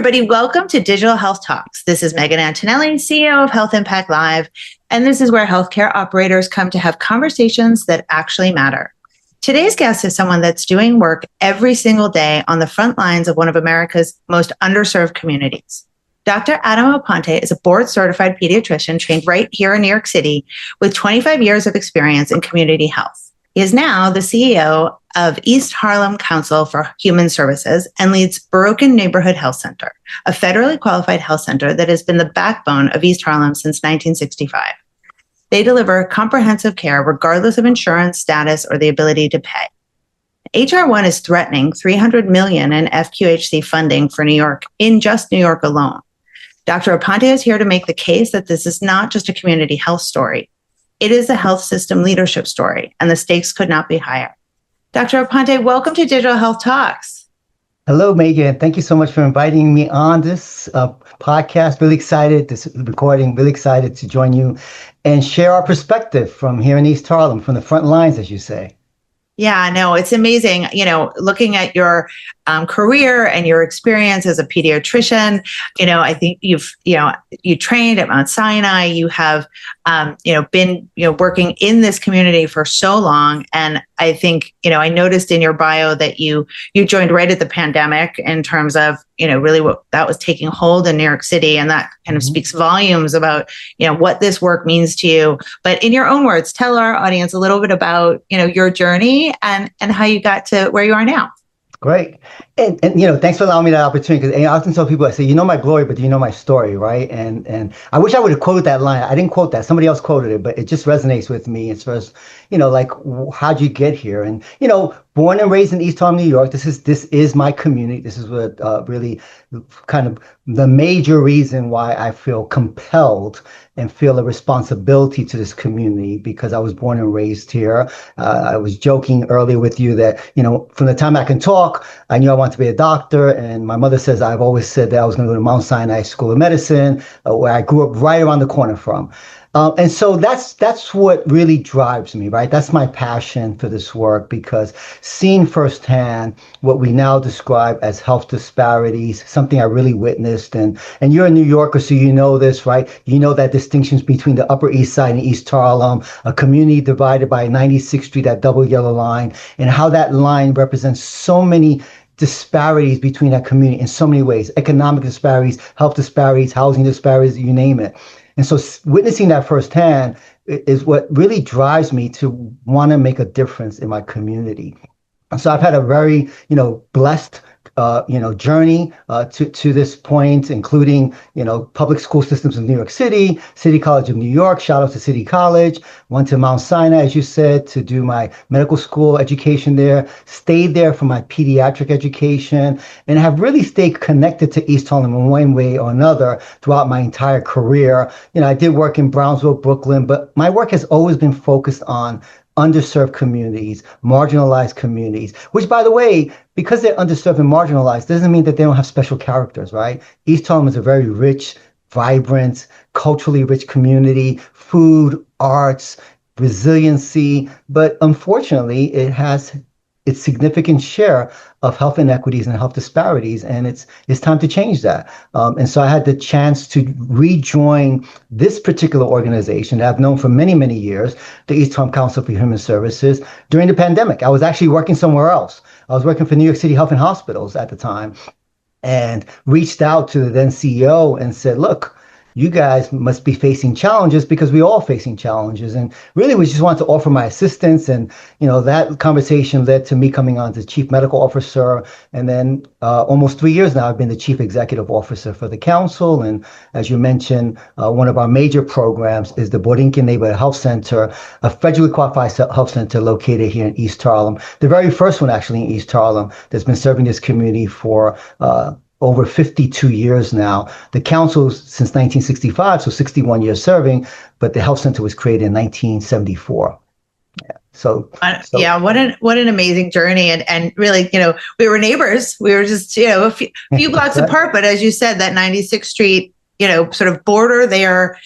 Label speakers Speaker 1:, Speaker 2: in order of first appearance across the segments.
Speaker 1: everybody. Welcome to Digital Health Talks. This is Megan Antonelli, CEO of Health Impact Live, and this is where healthcare operators come to have conversations that actually matter. Today's guest is someone that's doing work every single day on the front lines of one of America's most underserved communities. Dr. Adam Aponte is a board-certified pediatrician trained right here in New York City with 25 years of experience in community health. He is now the CEO of East Harlem Council for Human Services and leads Broken Neighborhood Health Center, a federally qualified health center that has been the backbone of East Harlem since 1965. They deliver comprehensive care regardless of insurance status or the ability to pay. HR1 is threatening $300 million in FQHC funding for New York in just New York alone. Dr. Aponte is here to make the case that this is not just a community health story. It is a health system leadership story, and the stakes could not be higher. Dr. Aponte, welcome to Digital Health Talks.
Speaker 2: Hello, Megan. Thank you so much for inviting me on this podcast. Really excited, this recording, really excited to join you and share our perspective from here in East Harlem, from the front lines, as you say.
Speaker 1: Yeah, no, it's amazing. You know, looking at your career and your experience as a pediatrician, I think you trained at Mount Sinai. You have, been, working in this community for so long. And I think, I noticed in your bio that you joined right at the pandemic in terms of, really what that was taking hold in New York City. And that kind of speaks volumes about, what this work means to you. But in your own words, tell our audience a little bit about, your journey and how you got to where you are now.
Speaker 2: Great. And thanks for allowing me that opportunity. Because I often tell people, I say, you know my glory, but do you know my story, right? And I wish I would have quoted that line. I didn't quote that. Somebody else quoted it, but it just resonates with me as far as, how'd you get here? And, born and raised in East Harlem, New York, this is my community. This is what really kind of the major reason why I feel compelled and feel a responsibility to this community, because I was born and raised here. I was joking earlier with you that, from the time I can talk, I knew I wanted to be a doctor. And my mother says, I've always said that I was going to go to Mount Sinai School of Medicine, where I grew up right around the corner from. And so that's what really drives me, right? That's my passion for this work, because seeing firsthand what we now describe as health disparities, something I really witnessed. And you're a New Yorker, so you know this, right? You know that distinctions between the Upper East Side and East Harlem, a community divided by 96th Street, that double yellow line, and how that line represents so many disparities between that community in so many ways: economic disparities, health disparities, housing disparities, you name it. And so witnessing that firsthand is what really drives me to want to make a difference in my community. And so I've had a very, blessed journey to this point, including, public school systems in New York City, City College of New York, shout out to City College, went to Mount Sinai, as you said, to do my medical school education there, stayed there for my pediatric education, and have really stayed connected to East Harlem in one way or another throughout my entire career. I did work in Brownsville, Brooklyn, but my work has always been focused on underserved communities, marginalized communities, which, by the way, because they're underserved and marginalized, doesn't mean that they don't have special characters, right? East Harlem is a very rich, vibrant, culturally rich community, food, arts, resiliency, but unfortunately, it has its significant share of health inequities and health disparities, and it's time to change that. And so I had the chance to rejoin this particular organization that I've known for many, many years, the East Harlem Council for Human Services, during the pandemic. I was actually working somewhere else. I was working for New York City Health and Hospitals at the time, and reached out to the then CEO and said, look, you guys must be facing challenges, because we're all facing challenges. And really, we just wanted to offer my assistance. And, that conversation led to me coming on as chief medical officer. And then almost 3 years now, I've been the chief executive officer for the council. And as you mentioned, one of our major programs is the Borinquen Neighborhood Health Center, a federally qualified health center located here in East Harlem. The very first one, actually, in East Harlem, that's been serving this community for over 52 years now. The council since 1965, so 61 years serving, but the health center was created in 1974.
Speaker 1: What an amazing journey. And really, we were neighbors. We were just, a few blocks apart. But as you said, that 96th Street, sort of border there,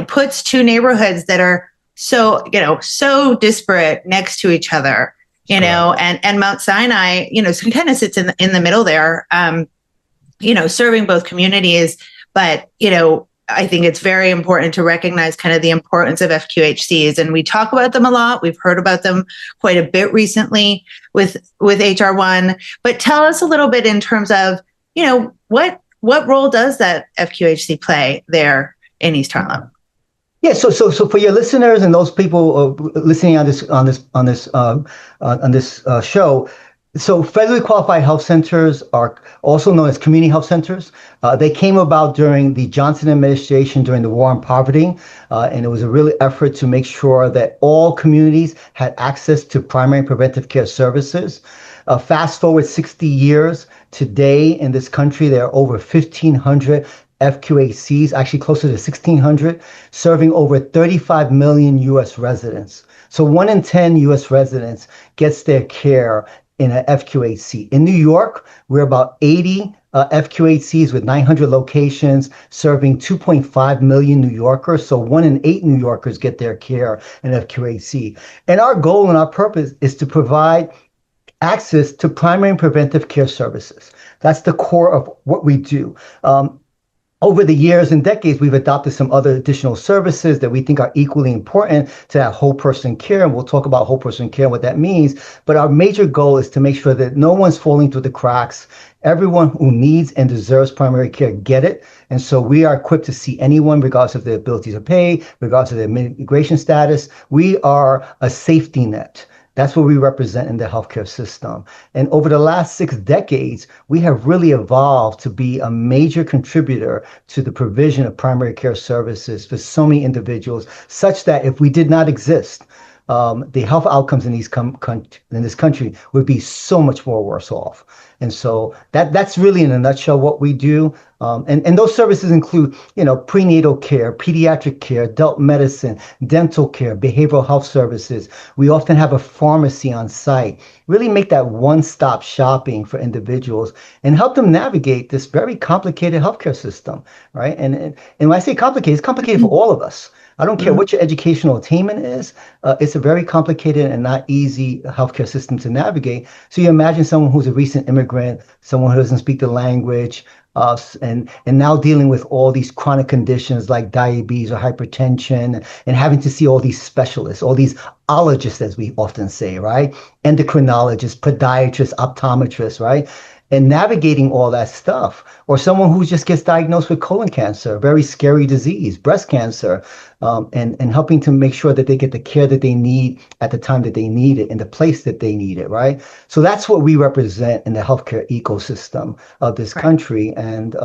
Speaker 1: puts two neighborhoods that are so disparate next to each other, and Mount Sinai, kind of sits in the middle there. serving both communities. But, I think it's very important to recognize kind of the importance of FQHCs. And we talk about them a lot. We've heard about them quite a bit recently with HR1. But tell us a little bit in terms of, what role does that FQHC play there in East Harlem?
Speaker 2: Yeah, so for your listeners and those people listening on this show, so federally qualified health centers are also known as community health centers. They came about during the Johnson administration during the War on Poverty, and it was a real effort to make sure that all communities had access to primary and preventive care services. Fast forward 60 years, today in this country, there are over 1,500 FQHCs, actually closer to 1,600, serving over 35 million U.S. residents. So 1 in 10 U.S. residents gets their care in an FQHC. In New York, we're about 80 FQHCs with 900 locations serving 2.5 million New Yorkers. So 1 in 8 New Yorkers get their care in FQHC. And our goal and our purpose is to provide access to primary and preventive care services. That's the core of what we do. Over the years and decades, we've adopted some other additional services that we think are equally important to that whole person care. And we'll talk about whole person care and what that means. But our major goal is to make sure that no one's falling through the cracks. Everyone who needs and deserves primary care get it. And so we are equipped to see anyone, regardless of their ability to pay, regardless of their immigration status. We are a safety net. That's what we represent in the healthcare system. And over the last 6 decades, we have really evolved to be a major contributor to the provision of primary care services for so many individuals, such that if we did not exist, the health outcomes in this country would be so much more worse off. And so that's really in a nutshell what we do. And those services include, prenatal care, pediatric care, adult medicine, dental care, behavioral health services. We often have a pharmacy on site, really make that one-stop shopping for individuals and help them navigate this very complicated healthcare system, right? And when I say complicated, it's complicated for all of us. I don't care what your educational attainment is. It's a very complicated and not easy healthcare system to navigate. So you imagine someone who's a recent immigrant, someone who doesn't speak the language, and now dealing with all these chronic conditions like diabetes or hypertension, and having to see all these specialists, all these ologists, as we often say, right? Endocrinologists, podiatrists, optometrists, right? And navigating all that stuff, or someone who just gets diagnosed with colon cancer, a very scary disease, breast cancer, and helping to make sure that they get the care that they need at the time that they need it, in the place that they need it, right? So that's what we represent in the healthcare ecosystem of this country. And,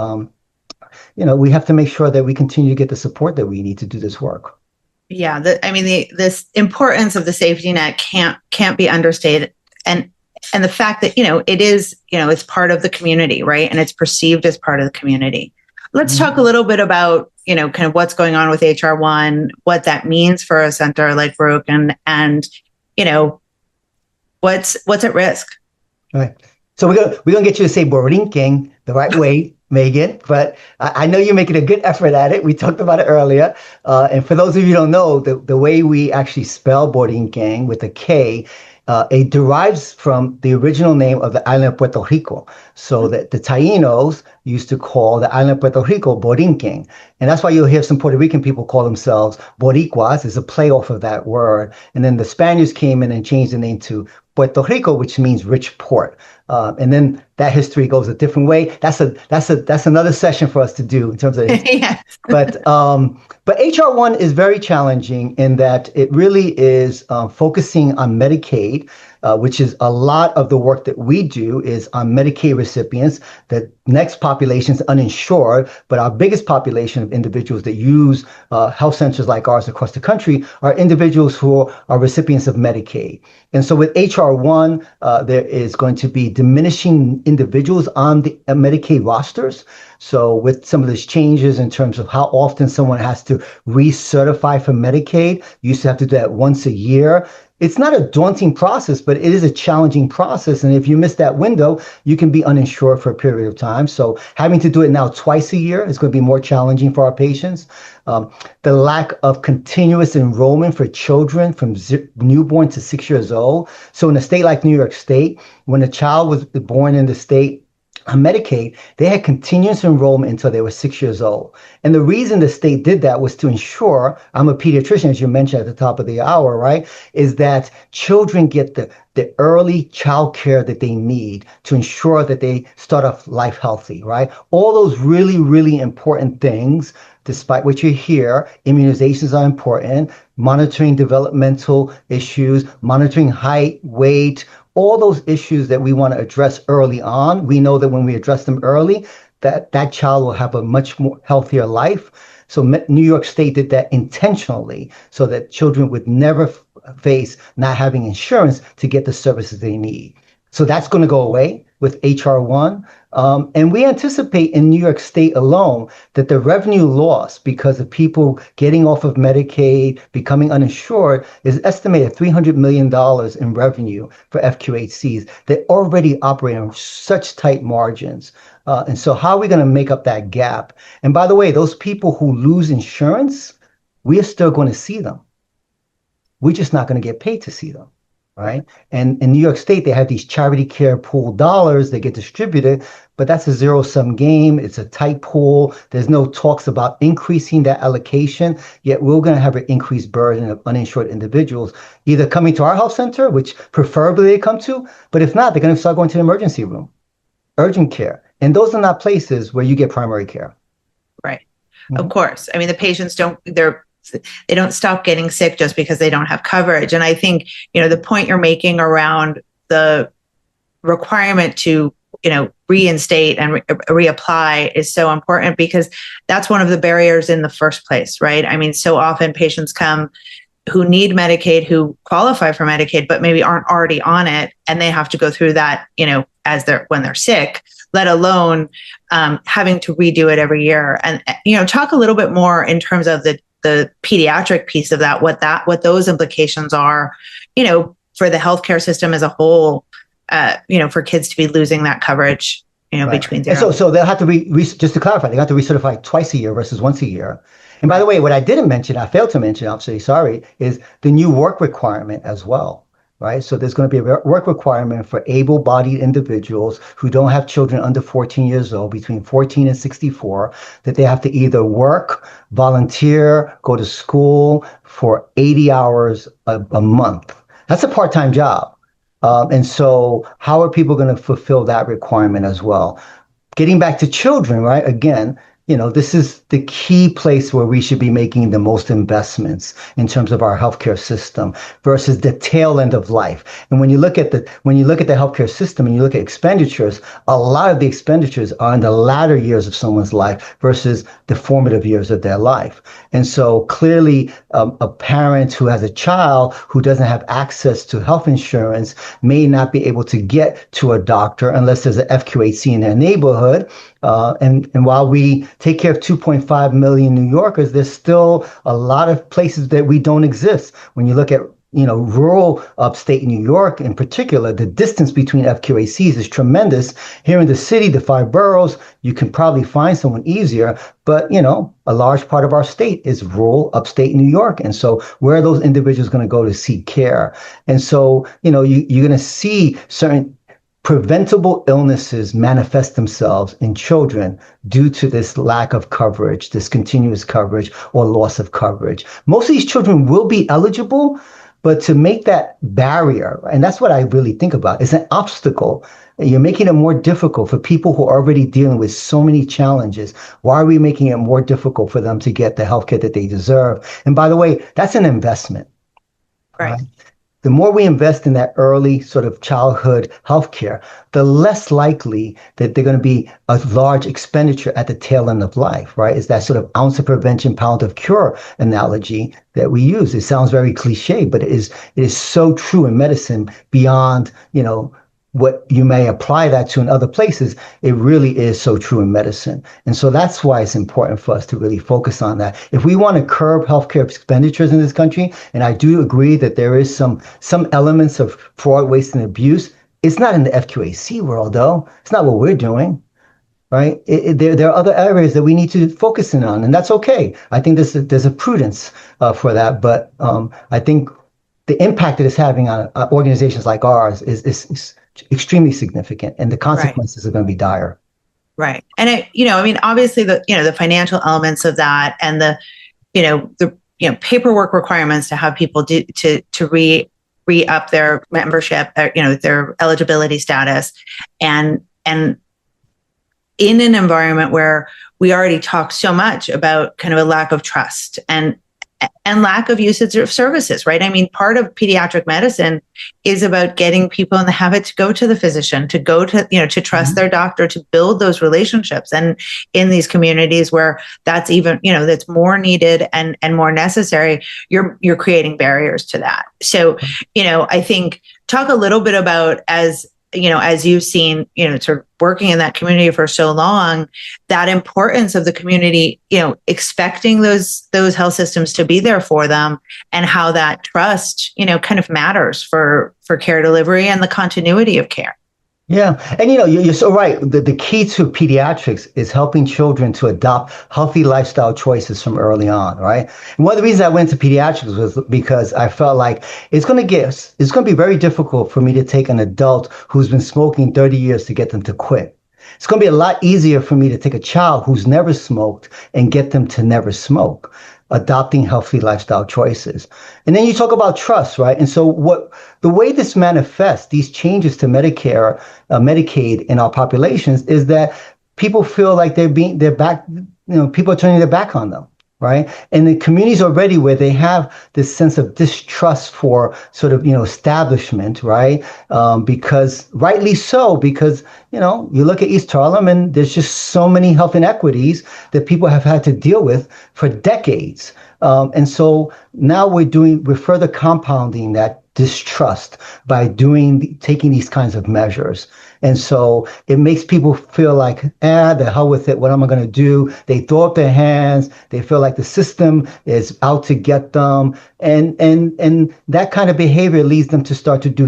Speaker 2: we have to make sure that we continue to get the support that we need to do this work.
Speaker 1: Yeah, this importance of the safety net can't be understated. And the fact that, it is, it's part of the community, right? And it's perceived as part of the community. Let's talk a little bit about, kind of what's going on with HR1, what that means for a center like Baruch, and what's at risk.
Speaker 2: All right. So we're gonna get you to say Borinquen the right way, Megan, but I know you're making a good effort at it. We talked about it earlier. And for those of you who don't know, the way we actually spell Borinquen with a K, it derives from the original name of the island of Puerto Rico. So that the Tainos used to call the island of Puerto Rico Borinquen. And that's why you'll hear some Puerto Rican people call themselves Boricuas. It's a play off of that word. And then the Spaniards came in and changed the name to Puerto Rico, which means rich port. And then that history goes a different way. That's another session for us to do in terms of
Speaker 1: yes.
Speaker 2: But HR1 is very challenging in that it really is focusing on Medicaid, which is a lot of the work that we do is on Medicaid recipients. The next population is uninsured, but our biggest population of individuals that use health centers like ours across the country are individuals who are recipients of Medicaid. And so with HR1, there is going to be diminishing individuals on the Medicaid rosters. So with some of these changes in terms of how often someone has to recertify for Medicaid, you used to have to do that once a year. It's not a daunting process, but it is a challenging process. And if you miss that window, you can be uninsured for a period of time. So having to do it now twice a year is going to be more challenging for our patients. The lack of continuous enrollment for children from newborn to 6 years old. So in a state like New York State, when a child was born in the state, on Medicaid, they had continuous enrollment until they were 6 years old. And the reason the state did that was to ensure, I'm a pediatrician, as you mentioned at the top of the hour, right? Is that children get the early child care that they need to ensure that they start off life healthy, right? All those really, really important things, despite what you hear, immunizations are important, monitoring developmental issues, monitoring height, weight, all those issues that we want to address early on. We know that when we address them early, that child will have a much more healthier life. So New York State did that intentionally so that children would never face not having insurance to get the services they need. So that's going to go away with HR1. And we anticipate in New York State alone that the revenue loss because of people getting off of Medicaid, becoming uninsured, is estimated $300 million in revenue for FQHCs that already operate on such tight margins. And so how are we going to make up that gap? And by the way, those people who lose insurance, we are still going to see them. We're just not going to get paid to see them. Right. And in New York State, they have these charity care pool dollars that get distributed, but that's a zero-sum game. It's a tight pool. There's no talks about increasing that allocation, yet we're going to have an increased burden of uninsured individuals either coming to our health center, which preferably they come to, but if not, they're going to start going to the emergency room, urgent care. And those are not places where you get primary care.
Speaker 1: Right. Mm-hmm. Of course. I mean, the patients they don't stop getting sick just because they don't have coverage. And I think, the point you're making around the requirement to, reinstate and reapply is so important because that's one of the barriers in the first place, right? I mean, so often patients come who need Medicaid, who qualify for Medicaid, but maybe aren't already on it. And they have to go through that, when they're sick, let alone having to redo it every year. And, talk a little bit more in terms of the pediatric piece of that, what those implications are, for the healthcare system as a whole, for kids to be losing that coverage, right. Between zero.
Speaker 2: So they'll have to just to clarify, they have to recertify twice a year versus once a year. And by the way, what I didn't mention, I failed to mention, I'm sorry, is the new work requirement as well. Right. So there's going to be a work requirement for able-bodied individuals who don't have children under 14 years old, between 14 and 64, that they have to either work, volunteer, go to school for 80 hours a month. That's a part-time job. And so how are people going to fulfill that requirement as well? Getting back to children, right? Again, this is the key place where we should be making the most investments in terms of our healthcare system versus the tail end of life. And when you look at the healthcare system and you look at expenditures, a lot of the expenditures are in the latter years of someone's life versus the formative years of their life. And so clearly, a parent who has a child who doesn't have access to health insurance may not be able to get to a doctor unless there's an FQHC in their neighborhood. And while we take care of 2.5 million New Yorkers, there's still a lot of places that we don't exist. When you look at, rural upstate New York in particular, the distance between FQHCs is tremendous. Here in the city, the 5 boroughs, you can probably find someone easier. But, a large part of our state is rural upstate New York. And so where are those individuals going to go to seek care? And so, you're going to see certain preventable illnesses manifest themselves in children due to this lack of coverage, this continuous coverage or loss of coverage. Most of these children will be eligible, but to make that barrier, and that's what I really think about, is an obstacle. You're making it more difficult for people who are already dealing with so many challenges. Why are we making it more difficult for them to get the healthcare that they deserve? And by the way, that's an investment.
Speaker 1: Right.
Speaker 2: The more we invest in that early sort of childhood healthcare, the less likely that they're going to be a large expenditure at the tail end of life, right? It's that sort of ounce of prevention, pound of cure analogy that we use. It sounds very cliche, but it is so true in medicine beyond, what you may apply that to in other places. It really is so true in medicine. And so that's why it's important for us to really focus on that. If we want to curb healthcare expenditures in this country, and I do agree that there is some elements of fraud, waste, and abuse, it's not in the FQHC world, though. It's not what we're doing. Right? There are other areas that we need to focus in on, and that's okay. I think there's a prudence for that. But I think the impact that it's having on organizations like ours is extremely significant, and the
Speaker 1: Right.
Speaker 2: consequences are going to be dire.
Speaker 1: Right. And obviously the financial elements of that and the paperwork requirements to have people do to re up their membership, their eligibility status, and in an environment where we already talked so much about kind of a lack of trust and lack of usage of services, right? I mean, part of pediatric medicine is about getting people in the habit to go to the physician, to go to, to trust their doctor, to build those relationships. And in these communities where that's even, that's more needed and more necessary, you're creating barriers to that. So, I think talk a little bit about as you've seen, sort of working in that community for so long, that importance of the community, expecting those health systems to be there for them, and how that trust, kind of matters for care delivery and the continuity of care.
Speaker 2: Yeah. And, you're so right. The key to pediatrics is helping children to adopt healthy lifestyle choices from early on. Right. And one of the reasons I went into pediatrics was because I felt like it's going to be very difficult for me to take an adult who's been smoking 30 years to get them to quit. It's going to be a lot easier for me to take a child who's never smoked and get them to never smoke, adopting healthy lifestyle choices. And then you talk about trust, right? And so the way this manifests, these changes to Medicare, Medicaid in our populations, is that people feel like people are turning their back on them. Right. And the communities already where they have this sense of distrust for sort of, establishment. Right. Because rightly so, because, you look at East Harlem and there's just so many health inequities that people have had to deal with for decades. And so now we're further compounding that distrust by taking these kinds of measures. And so it makes people feel like, the hell with it. What am I going to do? They throw up their hands. They feel like the system is out to get them. And that kind of behavior leads them to start to do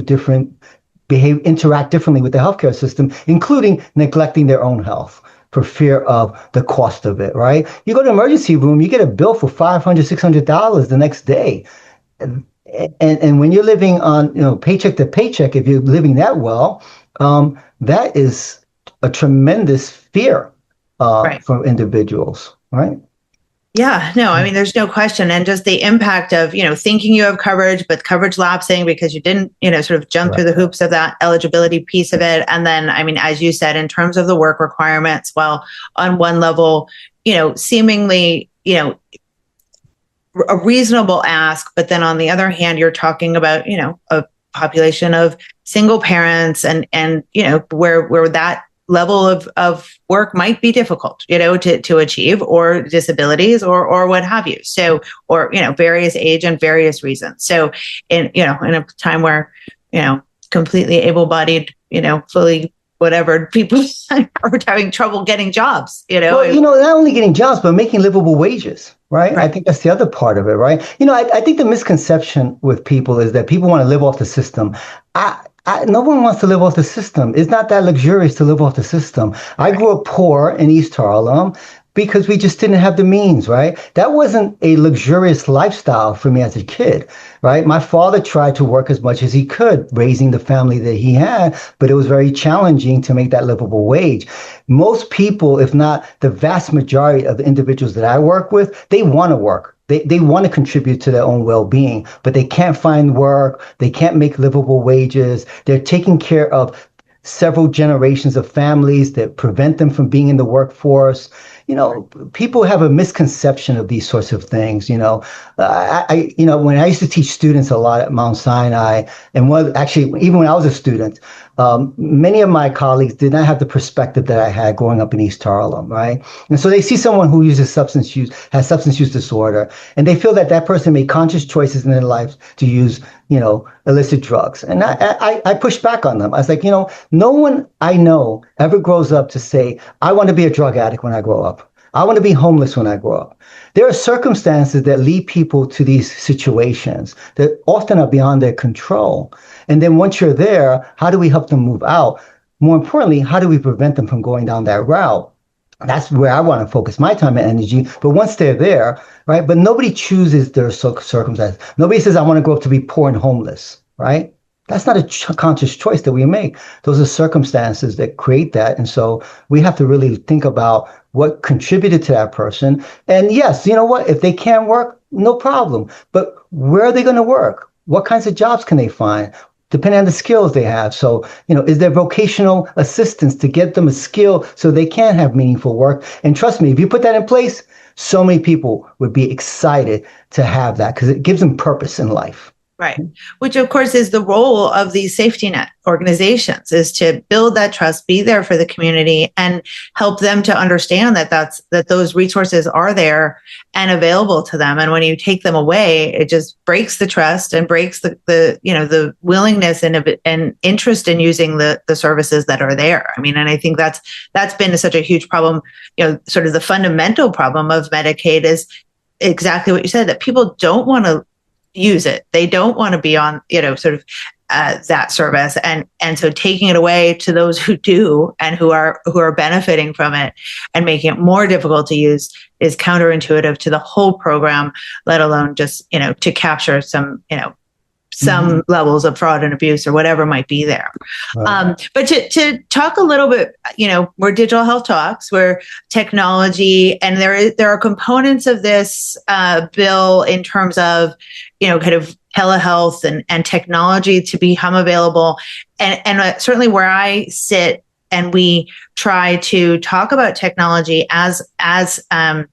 Speaker 2: interact differently with the healthcare system, including neglecting their own health for fear of the cost of it, right? You go to the emergency room, you get a bill for $500, $600 the next day. And when you're living on, paycheck to paycheck, if you're living that well, that is a tremendous fear
Speaker 1: Right.
Speaker 2: for individuals, right?
Speaker 1: Yeah, no, I mean, there's no question. And just the impact of, thinking you have coverage, but coverage lapsing because you didn't, sort of jump through the hoops of that eligibility piece of it. And then, I mean, as you said, in terms of the work requirements, well, on one level, seemingly, a reasonable ask, but then on the other hand, you're talking about, a population of single parents and where that level of work might be difficult, to achieve, or disabilities or what have you. So, or, various age and various reasons. So in a time where, completely able-bodied, fully whatever people are having trouble getting jobs,
Speaker 2: Well, not only getting jobs, but making livable wages, right? I think that's the other part of it, right? I think the misconception with people is that people want to live off the system. No one wants to live off the system. It's not that luxurious to live off the system. I grew up poor in East Harlem because we just didn't have the means, right? That wasn't a luxurious lifestyle for me as a kid, right? My father tried to work as much as he could, raising the family that he had, but it was very challenging to make that livable wage. Most people, if not the vast majority of the individuals that I work with, they want to work. They want to contribute to their own well-being, but they can't find work. They can't make livable wages. They're taking care of several generations of families that prevent them from being in the workforce. People have a misconception of these sorts of things. When I used to teach students a lot at Mount Sinai, and even when I was a student, many of my colleagues did not have the perspective that I had growing up in East Harlem, right? And so they see someone who has substance use disorder, and they feel that that person made conscious choices in their life to use, illicit drugs. And I pushed back on them. I was like, no one I know ever grows up to say, I want to be a drug addict when I grow up. I want to be homeless when I grow up. There are circumstances that lead people to these situations that often are beyond their control. And then once you're there, how do we help them move out? More importantly, how do we prevent them from going down that route? That's where I want to focus my time and energy. But once they're there, right? But nobody chooses their circumstances. Nobody says, I want to grow up to be poor and homeless, right? That's not a conscious choice that we make. Those are circumstances that create that. And so we have to really think about what contributed to that person. And yes, you know what? If they can't work, no problem. But where are they going to work? What kinds of jobs can they find? Depending on the skills they have. So, is there vocational assistance to get them a skill so they can have meaningful work? And trust me, if you put that in place, so many people would be excited to have that because it gives them purpose in life.
Speaker 1: Right. Which, of course, is the role of these safety net organizations, is to build that trust, be there for the community, and help them to understand that those resources are there and available to them. And when you take them away, it just breaks the trust and breaks the willingness and interest in using the services that are there. I mean, and I think that's been such a huge problem. Sort of the fundamental problem of Medicaid is exactly what you said, that people don't want to use it. They don't want to be on, that service. And so taking it away to those who do and who are benefiting from it and making it more difficult to use is counterintuitive to the whole program, let alone just, to capture some levels of fraud and abuse or whatever might be there. Right. But to talk a little bit, we're Digital Health Talks, we're technology, and there are components of this bill in terms of, kind of telehealth and technology to become available. And certainly where I sit and we try to talk about technology as a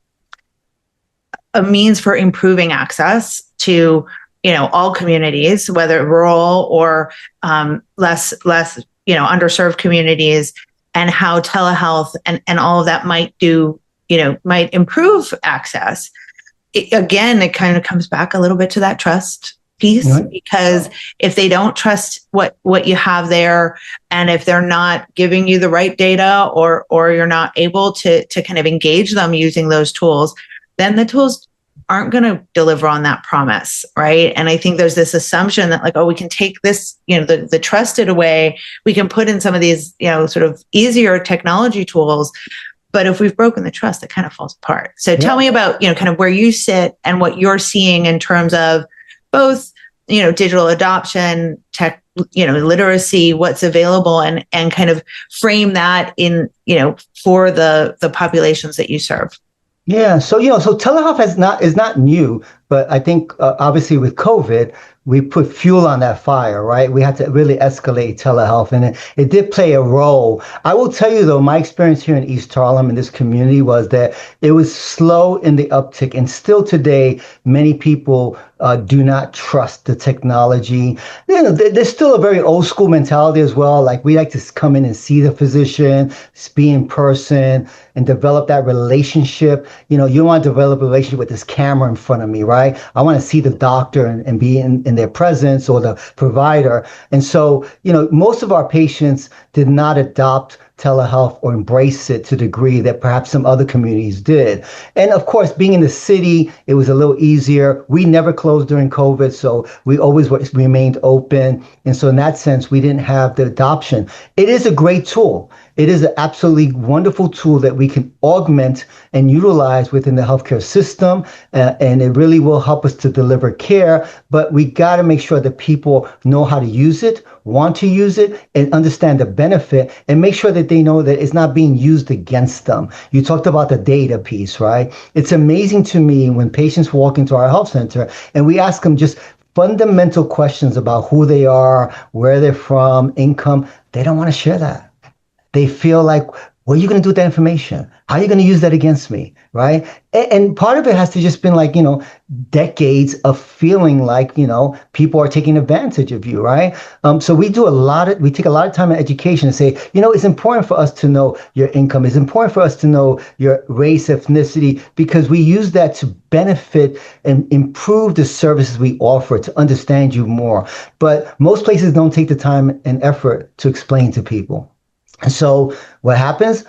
Speaker 1: means for improving access to all communities, whether rural or less underserved communities, and how telehealth and all of that might improve access. It kind of comes back a little bit to that trust piece, right? Because if they don't trust what you have there, and if they're not giving you the right data, or you're not able to kind of engage them using those tools, then the tools aren't going to deliver on that promise, right? And I think there's this assumption that we can take this, the trusted away, we can put in some of these, sort of easier technology tools, but if we've broken the trust, it kind of falls apart. So tell me about, kind of where you sit and what you're seeing in terms of both, digital adoption, tech, literacy, what's available, and kind of frame that in, for the populations that you serve.
Speaker 2: Yeah, so telehealth is not new, but I think obviously with COVID, we put fuel on that fire, right? We had to really escalate telehealth, and it did play a role. I will tell you though, my experience here in East Harlem in this community was that it was slow in the uptick, and still today, many people do not trust the technology. There's still a very old school mentality as well. Like, we like to come in and see the physician, be in person, and develop that relationship. You want to develop a relationship with this camera in front of me, right? I want to see the doctor and be in their presence, or the provider. And so, most of our patients did not adopt telehealth or embrace it to the degree that perhaps some other communities did. And of course, being in the city, it was a little easier. We never closed during COVID, so we always remained open. And so in that sense, we didn't have the adoption. It is a great tool. It is an absolutely wonderful tool that we can augment and utilize within the healthcare system, and it really will help us to deliver care. But we got to make sure that people know how to use it, want to use it, and understand the benefit, and make sure that they know that it's not being used against them. You talked about the data piece, right? It's amazing to me when patients walk into our health center and we ask them just fundamental questions about who they are, where they're from, income. They don't want to share that. They feel like, what are you going to do with that information? How are you going to use that against me, right? And part of it has to just been like, decades of feeling like, people are taking advantage of you, right? So we take a lot of time in education to say, it's important for us to know your income. It's important for us to know your race, ethnicity, because we use that to benefit and improve the services we offer, to understand you more. But most places don't take the time and effort to explain to people. And so what happens?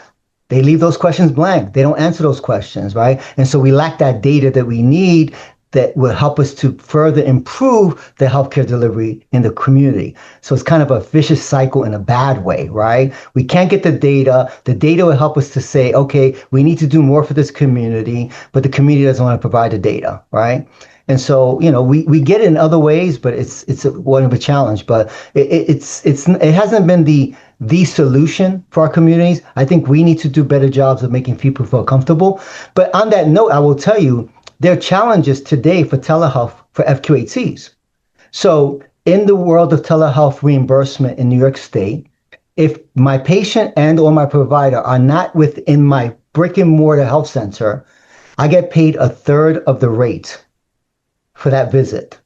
Speaker 2: They leave those questions blank. They don't answer those questions, right? And so we lack that data that we need that will help us to further improve the healthcare delivery in the community. So it's kind of a vicious cycle in a bad way, right? We can't get the data. The data will help us to say, okay, we need to do more for this community, but the community doesn't want to provide the data, right? And so, we get it in other ways, but it's one of a challenge. But it hasn't been the solution for our communities. I think we need to do better jobs of making people feel comfortable. But on that note, I will tell you, there are challenges today for telehealth for FQHCs. So in the world of telehealth reimbursement in New York State, if my patient and or my provider are not within my brick and mortar health center, I get paid a third of the rate for that visit.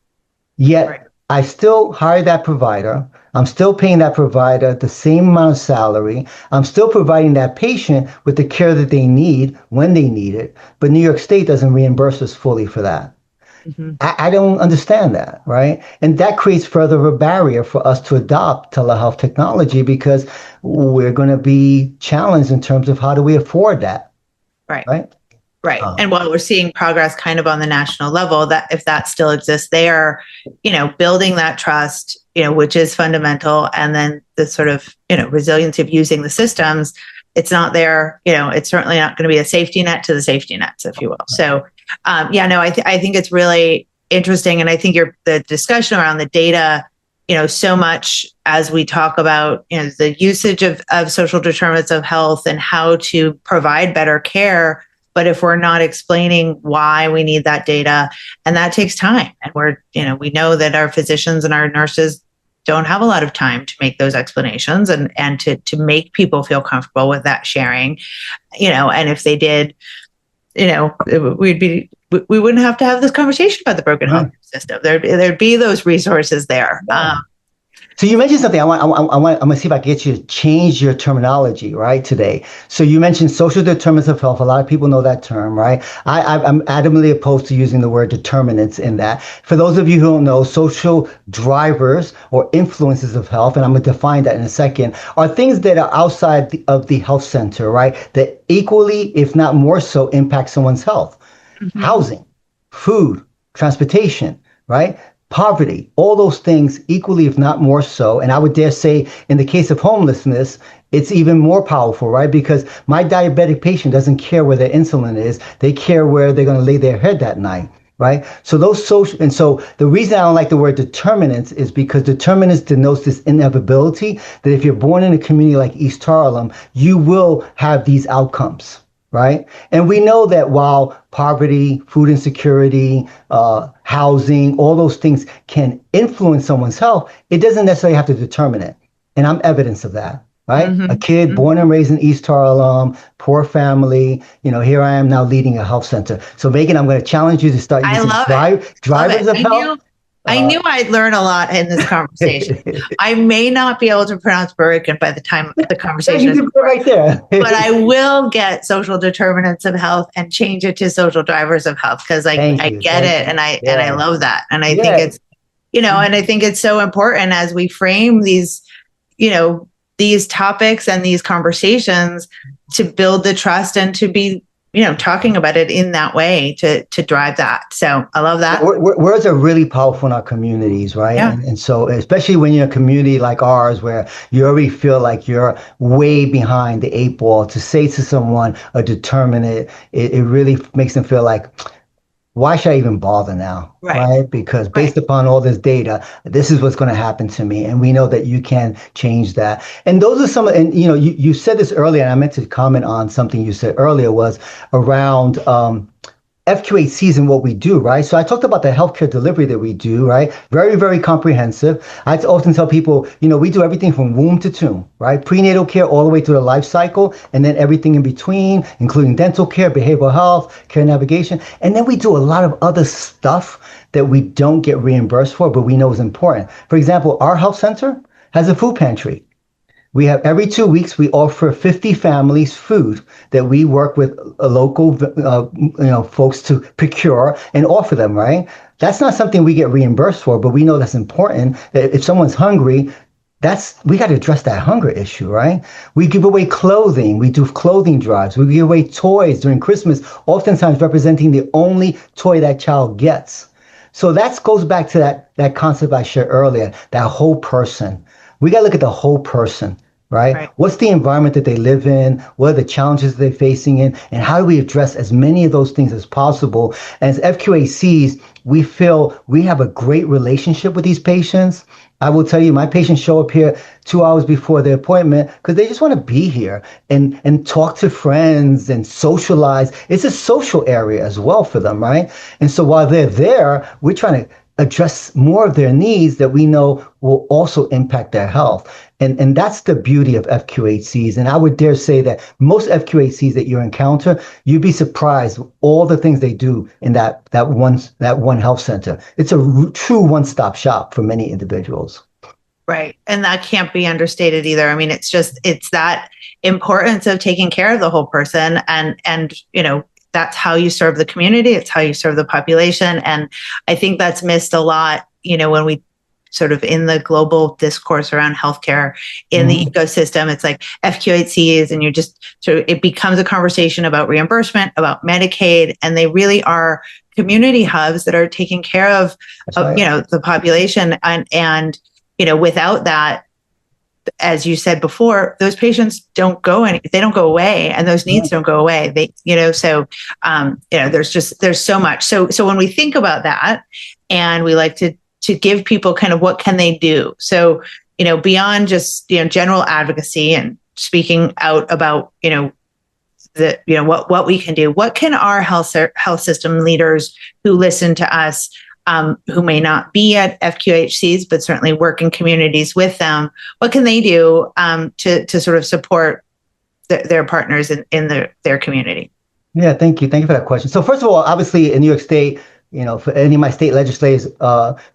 Speaker 2: Yet right. I still hire that provider. I'm still paying that provider the same amount of salary. I'm still providing that patient with the care that they need when they need it. But New York State doesn't reimburse us fully for that. Mm-hmm. I don't understand that, right? And that creates further of a barrier for us to adopt telehealth technology because we're going to be challenged in terms of how do we afford that, right?
Speaker 1: Right. And while we're seeing progress kind of on the national level, that if that still exists there, building that trust, which is fundamental, and then the sort of, resiliency of using the systems, it's not there, it's certainly not going to be a safety net to the safety nets, if you will. So, I think it's really interesting. And I think the discussion around the data, so much as we talk about, the usage of social determinants of health and how to provide better care. But if we're not explaining why we need that data, and that takes time, and we know that our physicians and our nurses don't have a lot of time to make those explanations and to make people feel comfortable with that sharing, and if they did, we wouldn't have to have this conversation about the broken health system. There'd be those resources there.
Speaker 2: Yeah. So you mentioned something. I'm going to see if I can get you to change your terminology, right, today. So you mentioned social determinants of health. A lot of people know that term, right? I'm adamantly opposed to using the word determinants in that. For those of you who don't know, social drivers or influences of health, and I'm going to define that in a second, are things that are outside of the health center, right, that equally, if not more so, impact someone's health. Mm-hmm. Housing, food, transportation, right? Poverty, all those things equally, if not more so. And I would dare say in the case of homelessness, it's even more powerful, right? Because my diabetic patient doesn't care where their insulin is. They care where they're going to lay their head that night, right? So those social, and so the reason I don't like the word determinants is because determinants denotes this inevitability that if you're born in a community like East Harlem, you will have these outcomes. Right. And we know that while poverty, food insecurity, housing, all those things can influence someone's health, it doesn't necessarily have to determine it. And I'm evidence of that. Right. Mm-hmm. A kid born and raised in East Harlem, poor family. Here I am now leading a health center. So, Megan, I'm going to challenge you to start using drivers of health.
Speaker 1: I knew I'd learn a lot in this conversation. I may not be able to pronounce Berwick by the time the conversation is
Speaker 2: right there.
Speaker 1: but I will get social determinants of health and change it to social drivers of health because I get it and I love that. And I think it's, and I think it's so important as we frame these, these topics and these conversations to build the trust and to be talking about it in that way to drive that. So I love that.
Speaker 2: Words are really powerful in our communities, right? Yeah. And so especially when you're in a community like ours, where you already feel like you're way behind the eight ball, to say to someone a determinant, it really makes them feel like, why should I even bother now? Right? Because based upon all this data, this is what's going to happen to me. And we know that you can change that. And those are some, and you said this earlier, and I meant to comment on something you said earlier was around FQHCs and what we do, right? So I talked about the healthcare delivery that we do, right? Very, very comprehensive. I often tell people, we do everything from womb to tomb, right? Prenatal care all the way through the life cycle, and then everything in between, including dental care, behavioral health, care navigation. And then we do a lot of other stuff that we don't get reimbursed for, but we know is important. For example, our health center has a food pantry. We have every 2 weeks, we offer 50 families food that we work with local, folks to procure and offer them, right? That's not something we get reimbursed for, but we know that's important. If someone's hungry, we got to address that hunger issue, right? We give away clothing. We do clothing drives. We give away toys during Christmas, oftentimes representing the only toy that child gets. So that goes back to that concept I shared earlier, that whole person. We got to look at the whole person. right?
Speaker 1: Right.
Speaker 2: What's the environment that they live in? What are the challenges they're facing in? And how do we address as many of those things as possible? As FQHCs, we feel we have a great relationship with these patients. I will tell you, my patients show up here 2 hours before their appointment because they just want to be here and talk to friends and socialize. It's a social area as well for them, right? And so while they're there, we're trying to address more of their needs that we know will also impact their health. And that's the beauty of FQHCs. And I would dare say that most FQHCs that you encounter, you'd be surprised all the things they do in that one health center. It's a true one-stop shop for many individuals.
Speaker 1: Right. And that can't be understated either. I mean, it's that importance of taking care of the whole person, and that's how you serve the community. It's how you serve the population. And I think that's missed a lot, when we sort of in the global discourse around healthcare in the ecosystem, it's like FQHCs, and it becomes a conversation about reimbursement, about Medicaid, and they really are community hubs that are taking care of right. The population. And without that, as you said before, those patients don't go away, and those needs don't go away. There's so much. So when we think about that, and we like to give people kind of what can they do? So, beyond just, general advocacy and speaking out about, what we can do, what can our health system leaders who listen to us, who may not be at FQHCs, but certainly work in communities with them, what can they do to sort of support their partners in their community?
Speaker 2: Yeah, thank you. Thank you for that question. So first of all, obviously in New York State, for any of my state legislators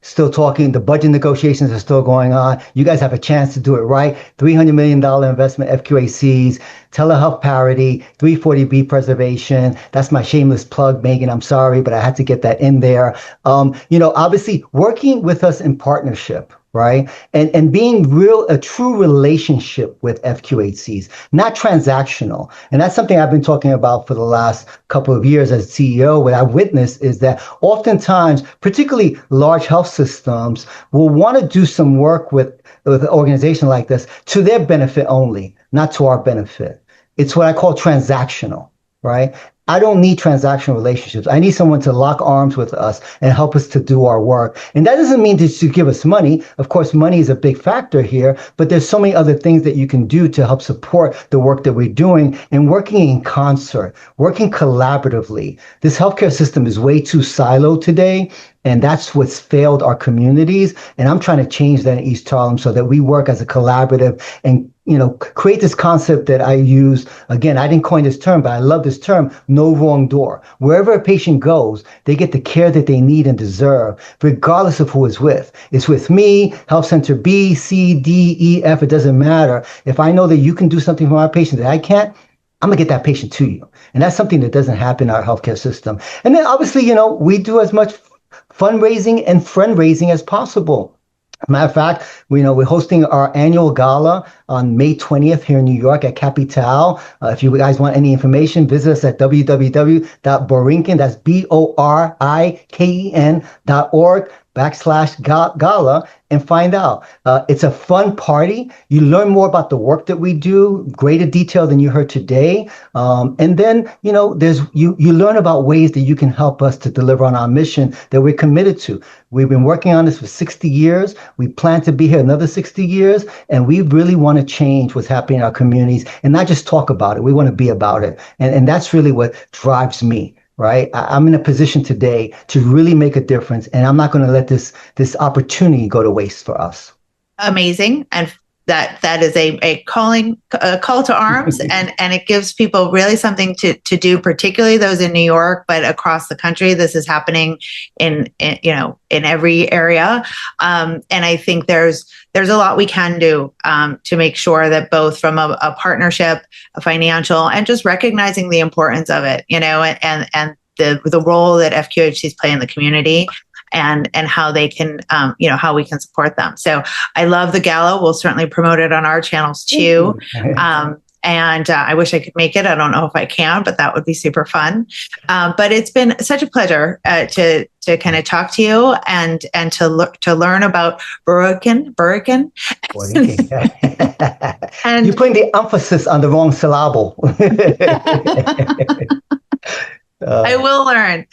Speaker 2: still talking, the budget negotiations are still going on. You guys have a chance to do it right. $300 million investment, FQHCs, telehealth parity, 340B preservation. That's my shameless plug, Megan. I'm sorry, but I had to get that in there. Obviously working with us in partnership, right? And being a true relationship with FQHCs, not transactional. And that's something I've been talking about for the last couple of years as CEO. What I've witnessed is that oftentimes, particularly large health systems, will want to do some work with an organization like this to their benefit only, not to our benefit. It's what I call transactional, right? I don't need transactional relationships. I need someone to lock arms with us and help us to do our work. And that doesn't mean to give us money. Of course, money is a big factor here, but there's so many other things that you can do to help support the work that we're doing, and working in concert, working collaboratively. This healthcare system is way too siloed today. And that's what's failed our communities. And I'm trying to change that in East Harlem so that we work as a collaborative and, create this concept that I use. Again, I didn't coin this term, but I love this term, no wrong door. Wherever a patient goes, they get the care that they need and deserve, regardless of who it's with. It's with me, Health Center B, C, D, E, F, it doesn't matter. If I know that you can do something for my patient that I can't, I'm gonna get that patient to you. And that's something that doesn't happen in our healthcare system. And then obviously, we do as much fundraising and friend raising as possible. Matter of fact, we're hosting our annual gala on May 20th here in New York at Capital. If you guys want any information, visit us at www.borinquen, that's BORIKEN.org/gala and find out. It's a fun party. You learn more about the work that we do, greater detail than you heard today. And then, you learn about ways that you can help us to deliver on our mission that we're committed to. We've been working on this for 60 years. We plan to be here another 60 years. And we really want to change what's happening in our communities and not just talk about it. We want to be about it. And that's really what drives me. Right? I'm in a position today to really make a difference, and I'm not going to let this opportunity go to waste for us.
Speaker 1: Amazing. And that is a call to arms, and it gives people really something to do, particularly those in New York, but across the country. This is happening in every area. And I think there's a lot we can do to make sure that both from a partnership, a financial, and just recognizing the importance of it, and the role that FQHCs play in the community, and how they can, how we can support them. So I love the gala. We'll certainly promote it on our channels too. And I wish I could make it. I don't know if I can, but that would be super fun. But it's been such a pleasure to kind of talk to you and to learn about Burrican.
Speaker 2: And you're putting the emphasis on the wrong syllable.
Speaker 1: I will learn.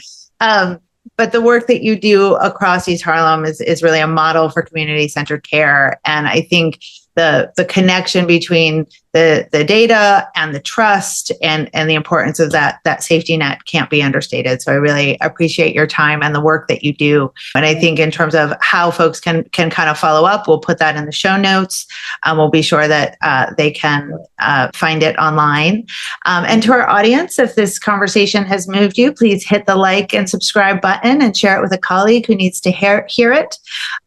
Speaker 1: But the work that you do across East Harlem is really a model for community-centered care. And I think the connection between the data and the trust and the importance of that safety net can't be understated. So I really appreciate your time and the work that you do. And I think in terms of how folks can kind of follow up, we'll put that in the show notes. We'll be sure that they can find it online. And to our audience, if this conversation has moved you, please hit the like and subscribe button and share it with a colleague who needs to hear it.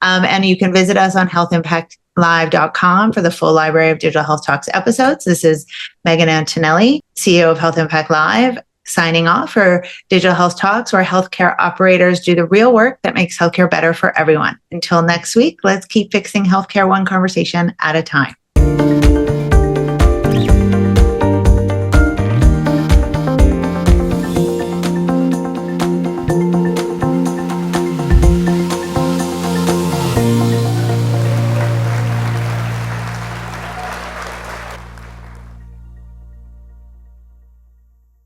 Speaker 1: And you can visit us on healthimpactlive.com for the full library of Digital Health Talks episodes. This is Megan Antonelli, CEO of Health Impact Live, signing off for Digital Health Talks, where healthcare operators do the real work that makes healthcare better for everyone. Until next week, let's keep fixing healthcare one conversation at a time.